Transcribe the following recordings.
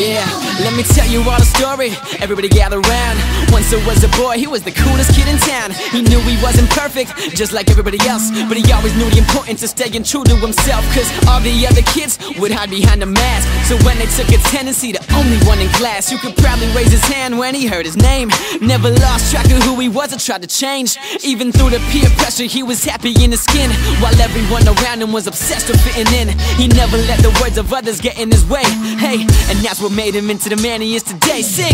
Yeah, let me tell you all the story. Everybody gather round. Once there was a boy, he was the coolest kid in town. He knew he wasn't perfect, just like everybody else, but he always knew the importance of staying true to himself. Cause all the other kids would hide behind a mask. So when they took attendance, he the only one in class who could proudly raise his hand when he heard his name. Never lost track of who he was or tried to change. Even through the peer pressure, he was happy in his skin, while everyone around him was obsessed with fitting in. He never let the words of others get in his way. Hey, and that's what made him into the man he is today. Sing!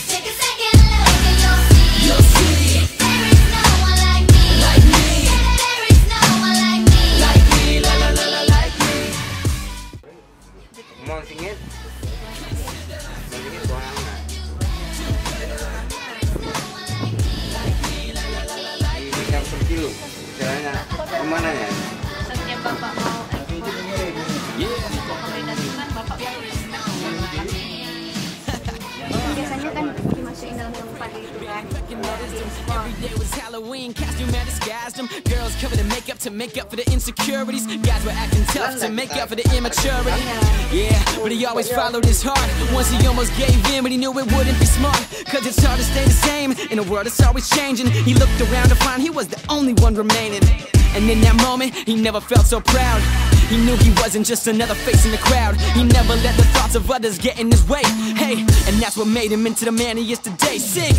Take a second look and you'll see. There is no one like me. Like me. There is no one like me. Like me, la la la la, like me. Mau singit? Ikan per kilo, misalnya kemana ya? Setiap bapak mau rekomendasikan bapak biasanya kan dimasukin dalam tempat gitu kan. Every day was Halloween, costume had disguised him. Girls covered in makeup to make up for the insecurities. Guys were acting tough to make up for the immaturity. Yeah, but he always followed his heart. Once he almost gave in, but he knew it wouldn't be smart. Cause it's hard to stay the same in a world that's always changing. He looked around to find he was the only one remaining. And in that moment, he never felt so proud. He knew he wasn't just another face in the crowd. He never let the thoughts of others get in his way. Hey, and that's what made him into the man he is today. Sing!